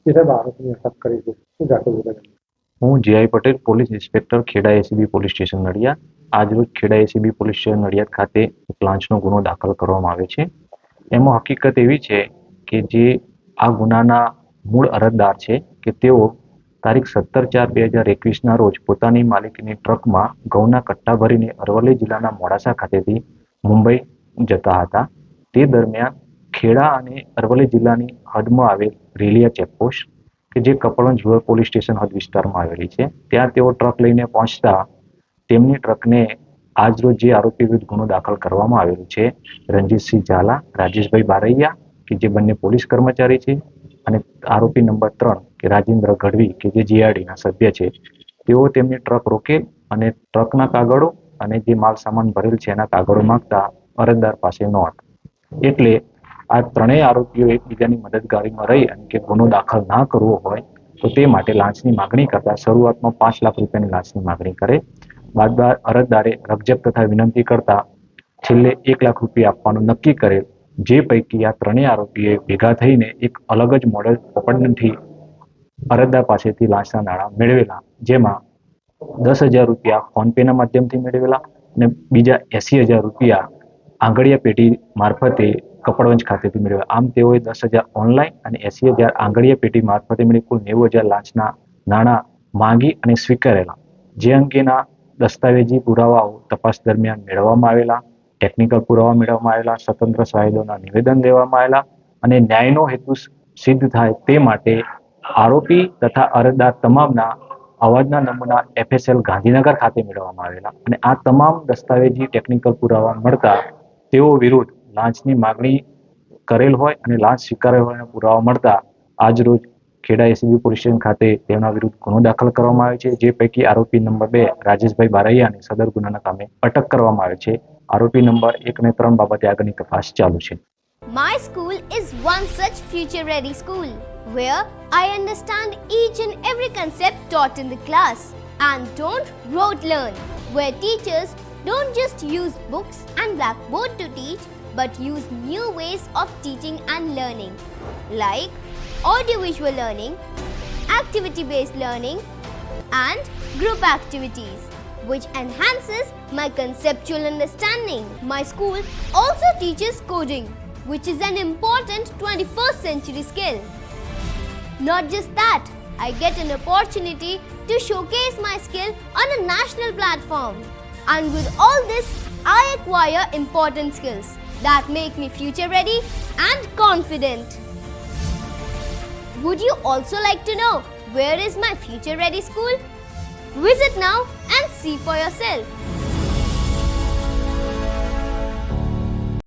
જે સાહેબ આરોપીની અટક કરી છે શું જાતો બોલે? હું GI Patel, police inspector, Kheda ACB police station Nadiad. આજરોજ Kheda ACB police station Nadiad ખાતે એક લાંચનો ગુનો દાખલ કરવામાં આવ્યો છે. એમાં હકીકત એવી છે કે જે આ ગુનાના મૂળ અરજદાર છે કે તેઓ તારીખ 17/4/2021 રોજ પોતાની માલિકીની ટ્રકમાં ઘઉંના કટ્ટા ભરીને અરવલ્લી જિલ્લાના મોડાસા ખાતેથી મુંબઈ જતા હતા. તે દરમિયાન ખેડા અને અરવલ્લી જિલ્લાની હદમાં આવેલ રેલિયા ચેકપોસ્ટ કે જે કપડવંજ રૂરલ પોલીસ સ્ટેશન હદ વિસ્તારમાં આવેલી છે, ત્યાં તેઓ ટ્રક લઈને પહોંચતા તેમની ટ્રકને આજરોજ જે આરોપી વિરુદ્ધ ગુનો દાખલ કરવામાં આવેલો છે, રણજીતસિંહ ઝાલા, રાજેશભાઈ બારૈયા કે જે બંને પોલીસ કર્મચારી છે, અને આરોપી નંબર 3 કે રાજેન્દ્ર ગઢવી કે જે જીઆરડીના સભ્ય છે, તેઓ તેમની ટ્રક રોકે અને ટ્રકના કાગળો અને જે માલ સામાન ભરેલ છે એના કાગળો માંગતા અરજદાર પાસે ન હતા. એટલે આ ત્રણેય આરોપીઓ એકબીજાની મદદગારીમાં રહી અને કે ગુનો દાખલ ના કરવો હોય તો તે માટે લાંચની માગણી કરતા શરૂઆતમાં 5 લાખ રૂપિયાની લાંચની માગણી કરે. બાદબાર અરજદારે રકજક તથા વિનંતી કરતા છેલ્લે 1 લાખ રૂપિયા આપવાનું નક્કી કરેલ. જે પૈકી આ ત્રણેય આરોપીએ ભેગા થઈને એક અલગ જ મોડેલ ઓપરેશનથી અરજદાર પાસેથી લાંચના નાણાં મેળવેલા, જેમાં 10,000 રૂપિયા ફોન પેના માધ્યમથી મેળવેલા અને બીજા 80,000 રૂપિયા આંગળીયા પેઢી મારફતે કપડવંજ ખાતેથી મેળવેલા. આમ તેઓએ 10,000 ઓનલાઈન અને 80,000 આંગળીયા પેઢી મારફતે મળી કુલ 90,000 લાંચના નાણાં માંગી અને સ્વીકારેલા. જે અંગેના દસ્તાવેજી પુરાવાઓ તપાસ દરમિયાન મેળવવામાં આવેલા, ટેકનિકલ પુરાવા મેળવવામાં આવેલા, સ્વતંત્ર શાહીદોના નિવેદન દેવામાં આવેલા અને ન્યાયનો હેતુ સિદ્ધ થાય તે માટે આરોપી તથા અરજદાર તમામના અવાજના નમૂના FSL ગાંધીનગર ખાતે મેળવવામાં આવેલા અને આ તમામ દસ્તાવેજી ટેકનિકલ પુરાવા મળતા તેઓ વિરુદ્ધ લાંચની માગણી કરેલ હોય અને લાંચ સ્વીકારેલ હોય પુરાવા મળતા આજરોજ ખેડા એસીબી પોલીસ સ્ટેશન ખાતે તેમના વિરુદ્ધ ગુનો દાખલ કરવામાં આવ્યો છે. જે પૈકી આરોપી નંબર 2 રાજેશભાઈ બારૈયાને સદર ગુનાના કામે અટક કરવામાં આવે છે. આરોપી નંબર 1 અને 3 બાબતે આગળની તપાસ ચાલુ છે. My school is one such future-ready school where I understand each and every concept taught in the class and don't rote learn, where teachers don't just use books and blackboard to teach but use new ways of teaching and learning like audiovisual learning, activity-based learning and group activities which enhances my conceptual understanding. My school also teaches coding, which is an important 21st century skill. Not just that, I get an opportunity to showcase my skill on a national platform. And with all this, I acquire important skills that make me future ready and confident. Would you also like to know where is my future ready school? Visit now and see for yourself.